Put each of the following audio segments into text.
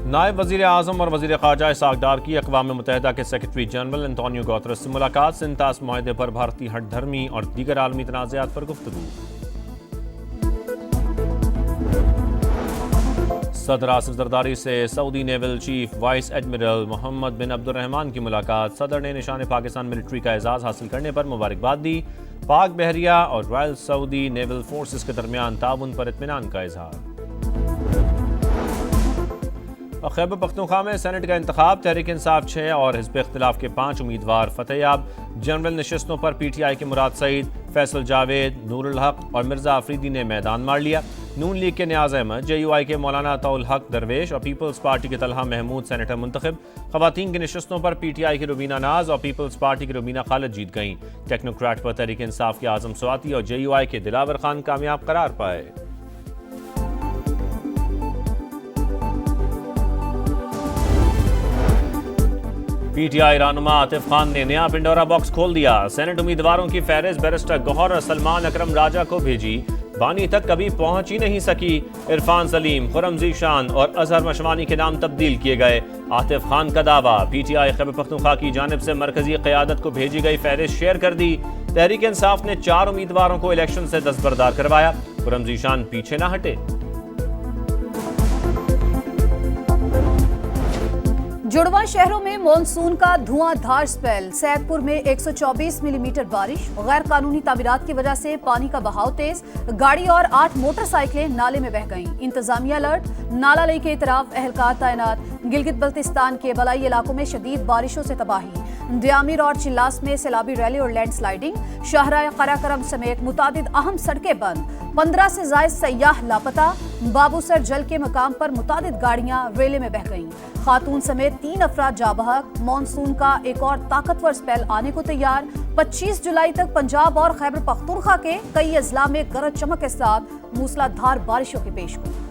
नायब वज़ीर आज़म और वज़ीर ख़ारजा इसहाक़ डार की अक़वाम मुत्तहिदा के सेक्रेटरी जनरल एंटोनियो गुतरस से मुलाकात। सिंतास मुआहदे पर भारतीय हट धर्मी और दीगर आलमी तनाज़ात पर गुफ्तगू। सदर आसिफ जरदारी से Saudi naval chief vice admiral Mohammed bin Abdulrahman की मुलाकात। सदर ने निशान पाकिस्तान मिलिट्री का एजाज़ हासिल करने पर मुबारकबाद दी। पाक बहरिया और रॉयल सऊदी नेवल फोर्सेस के दरमियान ताउन पर इत्मीनान का इजहार। खैबर पख्तूनख्वा में सेनेट का इंतखाब। तहरीक इंसाफ 6 और हिज़्ब इख्तिलाफ के 5 उम्मीदवार फतेहयाब। जनरल नशिस्तों पर PTI के मुराद सईद, फैसल जावेद, नूरुल हक और मिर्जा अफरीदी ने मैदान मार लिया। नून लीग के न्याज अहमद, JUI के मौलाना अताउल हक दरवेश और पीपल्स पार्टी के तलहा महमूद सेनेटर मुंतखब। खवातीन की नशिस्तों पर PTI की रुबीना नाज और पीपल्स पार्टी की रुबीना खालिद जीत गईं। टेक्नोक्रेट पर तहरीक इंसाफ के आजम स्वाति और JUI के दिलावर खान कामयाब करार पाए। PTI रहनुमा आतिफ खान ने नया पिंडोरा बॉक्स खोल दिया। सेनेट उम्मीदवारों की फहरिस्त बैरिस्टर गौहर और सलमान अकरम राजा को भेजी, बानी तक कभी पहुंच ही नहीं सकी। इरफान सलीम, खुरम ज़ीशान और अजहर मशवानी के नाम तब्दील किए गए। आतिफ खान का दावा, PTI खैबर पख्तूनख्वा की जानिब से मरकजी क़यादत को भेजी गई फहरिस्त शेयर कर दी। तहरीक इंसाफ ने 4 उम्मीदवारों को इलेक्शन से दस्तबरदार करवाया। खुरम ज़ीशान पीछे न हटे। जुड़वा शहरों में मॉनसून का धुआंधार स्पेल। सैदपुर में 124 मिलीमीटर बारिश। गैर कानूनी तामीरात की वजह से पानी का बहाव तेज। गाड़ी और 8 मोटरसाइकिलें नाले में बह गईं। इंतजामिया अलर्ट, नाला लई के इतराफ एहलकार तैनात। गिलगित बल्तिस्तान के बलाई इलाकों में शदीद बारिशों से तबाही। ड्यामिर और चिल्लास में सैलाबी रैली और लैंडस्लाइडिंग। शाहराह कराकरम समेत मुतादिद अहम सड़कें बंद। 15 से ज़ायद सयाह लापता। बाबूसर जल के मकाम पर मुतादिद गाड़ियां रेले में बह गईं। खातून समेत 3 अफराद जाबहक। मॉनसून का एक और ताकतवर स्पेल आने को तैयार। 25 जुलाई तक पंजाब और खैबर पख्तूनख्वा के कई अजला में गरज चमक के साथ मूसलाधार बारिशों की पेशगोई।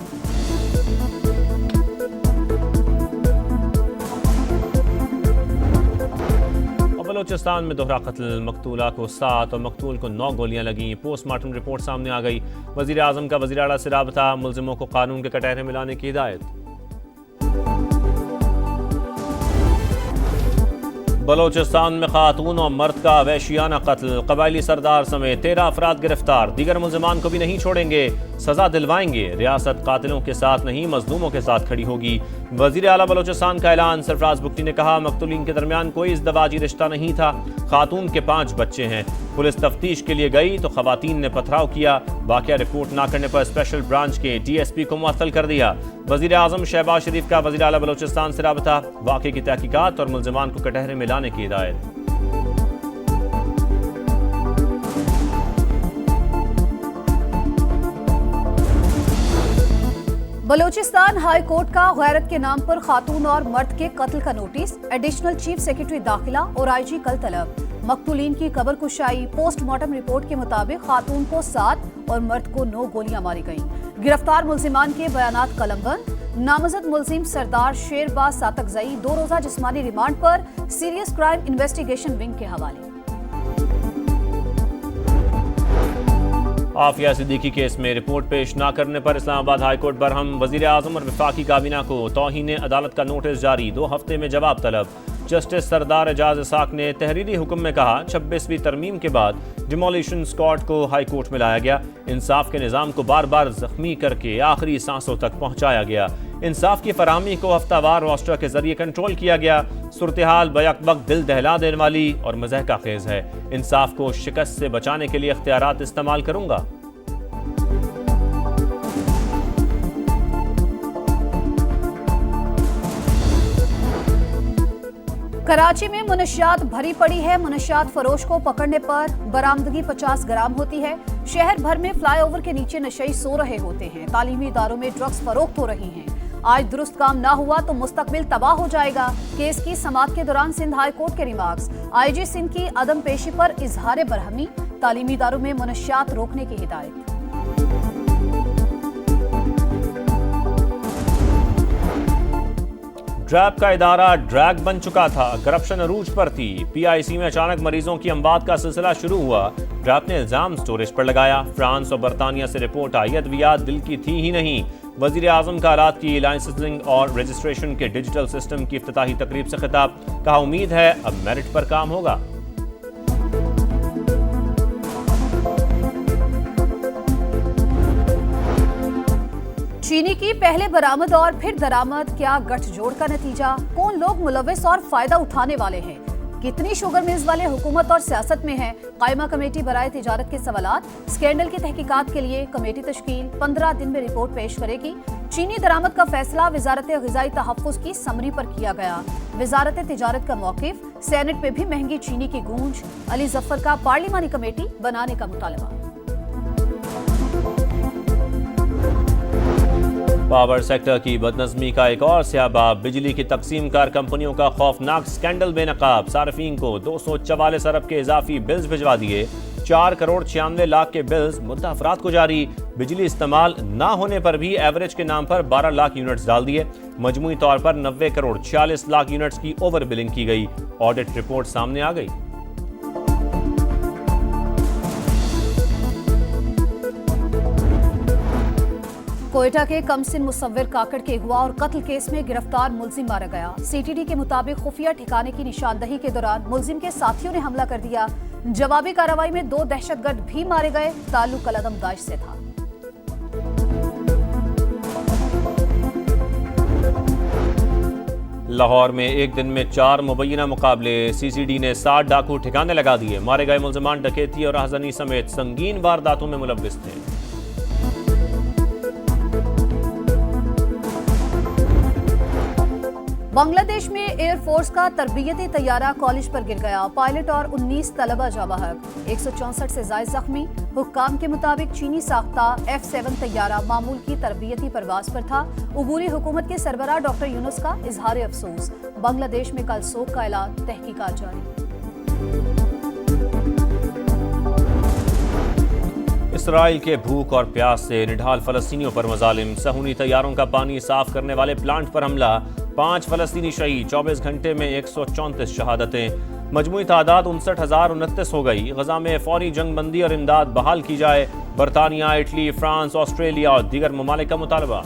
बलोचिस्तान में दोहरा कत्ल। मकतूला को 7 और मकतूल को 9 गोलियां लगी। पोस्टमार्टम रिपोर्ट सामने आ गई। वज़ीर आज़म का वज़ीर आला से राबता। मुल्ज़िमों को कानून के कटहरे में लाने की हिदायत। बलोचिस्तान में खातून और मर्द का वहशियाना कत्ल। कबायली सरदार समेत 13 अफराद गिरफ्तार। दीगर मुल्ज़िमान को भी नहीं छोड़ेंगे, सजा दिलवाएंगे। रियासत कातिलों के साथ नहीं, मजलूमों के साथ खड़ी होगी। वज़ीर आला बलोचिस्तान का ऐलान। सरफराज बुख्ती ने कहा, मकतूलीन के दरमियान कोई इज़्दवाजी रिश्ता नहीं था। खातून के 5 बच्चे हैं। पुलिस तफ्तीश के लिए गई तो खवातीन ने पथराव किया। वाक़या रिपोर्ट न करने पर स्पेशल ब्रांच के DSP को मुअत्तल कर दिया। वज़ीर आज़म शहबाज शरीफ का वज़ीर आला बलोचिस्तान से राबता। वाक़े की तहकीकात और मुल्ज़िमान को कटहरे में लाने की हिदायत। बलोचिस्तान हाई कोर्ट का गैरत के नाम पर खातून और मर्द के कत्ल का नोटिस। एडिशनल चीफ सेक्रेटरी दाखिला और IG कल तलब। मकतूलीन की कब्र कुशाई। पोस्टमार्टम रिपोर्ट के मुताबिक खातून को 7 और मर्द को 9 गोलियां मारी गईं। गिरफ्तार मुल्जिमान के बयानात कलमबंद। नामजद मुल्जिम सरदार शेरबाज सातकजई 2 रोजा जिस्मानी रिमांड पर सीरियस क्राइम इन्वेस्टिगेशन विंग के हवाले। आफिया सिद्दीकी केस में रिपोर्ट पेश न करने पर इस्लामाबाद हाईकोर्ट बरहम। वज़ीर आज़म और वफाकी काबीना को तौहीन अदालत का नोटिस जारी। 2 हफ्ते में जवाब तलब। जस्टिस सरदार एजाज इसाक ने तहरीरी हुक्म में कहा, 26वीं तरमीम के बाद डिमोलिशन स्क्वाड को हाई कोर्ट में लाया गया। इंसाफ के निज़ाम को बार बार जख्मी करके आखिरी सांसों तक पहुँचाया गया। इंसाफ की फराहमी को हफ्तावार रोस्टर के जरिए कंट्रोल किया गया। सूरत हाल बैक वक्त दिल दहला देने वाली और मज़हका खेज है। इंसाफ को शिकस्त से बचाने के लिए इख्तियारात इस्तेमाल करूंगा। कराची में मुनशियात भरी पड़ी है। मुनशियात फरोश को पकड़ने पर बरामदगी 50 ग्राम होती है। शहर भर में फ्लाईओवर के नीचे नशई सो रहे होते हैं। तालीमी इदारों में ड्रग्स फरोख्त हो रही हैं। आज दुरुस्त काम ना हुआ तो मुस्तकबिल तबाह हो जाएगा। केस की समाअत के दौरान सिंध हाई कोर्ट के रिमार्क्स। IG सिंध की अदम पेशी पर इजहार बरहमी। तालीमी इदारों में मुनशियात रोकने की हिदायत। ड्रैब का इदारा ड्रैग बन चुका था। करप्शन अरूज पर थी। PIC में अचानक मरीजों की अमवात का सिलसिला शुरू हुआ। ड्राफ्ट ने इल्जाम स्टोरेज पर लगाया। फ्रांस और बरतानिया से रिपोर्ट आई अद्वियात दिल की थी ही नहीं। वजीर आजम का आलात की लाइसेंसिंग और रजिस्ट्रेशन के डिजिटल सिस्टम की इफ्तिताही तकरीब से खिताब। कहा उम्मीद है अब मेरिट पर काम होगा। चीनी की पहले बरामद और फिर दरामद, क्या गठजोड़ का नतीजा? कौन लोग मुलव्विस और फायदा उठाने वाले हैं? कितनी शुगर मिल्स वाले हुकूमत और सियासत में हैं? कायमा कमेटी बराए तिजारत के सवालात। स्कैंडल की तहकीकात के लिए कमेटी तश्कील 15 दिन में रिपोर्ट पेश करेगी। चीनी दरामद का फैसला वजारत ग़िज़ाई तहफ़्फ़ुज़ की समरी पर किया गया। वजारत तिजारत का मौक़िफ़, सेनेट में भी महंगी चीनी की गूंज। अली जफ़र का पार्लिमानी कमेटी बनाने का मुतालबा। पावर सेक्टर की बदनज़मी का एक और स्याबाब। बिजली की तकसीम कार कंपनियों का खौफनाक स्कैंडल बेनकाब। सार्फिन को 244 अरब के इजाफी बिल्स भिजवा दिए। 4 करोड़ 96 लाख के बिल्स मुद्दा अफराद को जारी। बिजली इस्तेमाल ना होने पर भी एवरेज के नाम पर 12 लाख यूनिट्स डाल दिए। मजमूई तौर पर 90 करोड़ 46 लाख यूनिट्स की ओवर बिलिंग की गई। ऑडिट रिपोर्ट सामने आ गई। कोयटा के कमसिन मुसव्विर काकड़ के अगवा और कत्ल केस में गिरफ्तार मुलजिम मारा गया। सीटीडी के मुताबिक खुफिया ठिकाने की निशानदही के दौरान मुलजिम के साथियों ने हमला कर दिया। जवाबी कार्रवाई में 2 दहशतगर्द भी मारे गए। ताल्लुक अलअदम दाइश से था। लाहौर में एक दिन में 4 मुबैना मुकाबले। सीसीडी ने 60 डाकू ठिकाने लगा दिए। मारे गए मुलजमान डकैती और राहज़नी समेत संगीन वारदातों में मुलव्विस थे। बांग्लादेश में एयरफोर्स का तरबियती तैयारा कॉलेज पर गिर गया। पायलट और 19 तलबा जाँ बहक। 164 से ज़ायद जख्मी। हुक्काम के मुताबिक चीनी साख्ता F-7 तैयारा मामूल की तरबियती परवाज पर था। उबूरी हुकूमत के सरबराह डॉक्टर यूनुस का इजहार अफसोस। बांग्लादेश में कल सोग का ऐलान, तहकीकात जारी। इसराइल के भूख और प्यास से निढाल फलस्तीनियों पर मजालिम। सहूनी तैयारों का पानी साफ करने वाले प्लांट पर हमला। 5 फलस्तीनी शहीद। 24 घंटे में 134 शहादतें। मजमूई तादाद 59,029 हो गई। गजा में फौरी जंगबंदी और इमदाद बहाल की जाए। बरतानिया, इटली, फ्रांस, ऑस्ट्रेलिया और दीगर ममालिक का मुतालबा।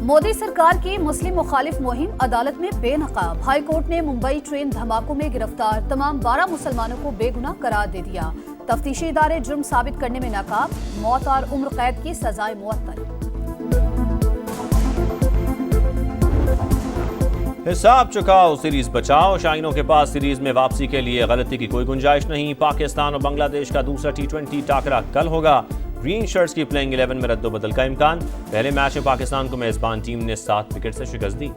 मोदी सरकार की मुस्लिम मुखालिफ मुहिम अदालत में बेनकाब। हाई कोर्ट ने मुंबई ट्रेन धमाकों में गिरफ्तार तमाम 12 मुसलमानों को बेगुनाह करार दे दिया। तफ्तीशी इदारे जुर्म साबित करने में नाकाम। मौत और उम्र कैद की सजाएं मुअत्तल। हिसाब चुकाओ, सीरीज बचाओ। शाहीनों के पास सीरीज में वापसी के लिए गलती की कोई गुंजाइश नहीं। पाकिस्तान और बांग्लादेश का दूसरा T20 टाकरा कल होगा। ग्रीन शर्ट्स की प्लेइंग 11 में रद्दोबदल का इम्कान। पहले मैच में पाकिस्तान को मेजबान टीम ने 7 विकेट से शिकस्त दी।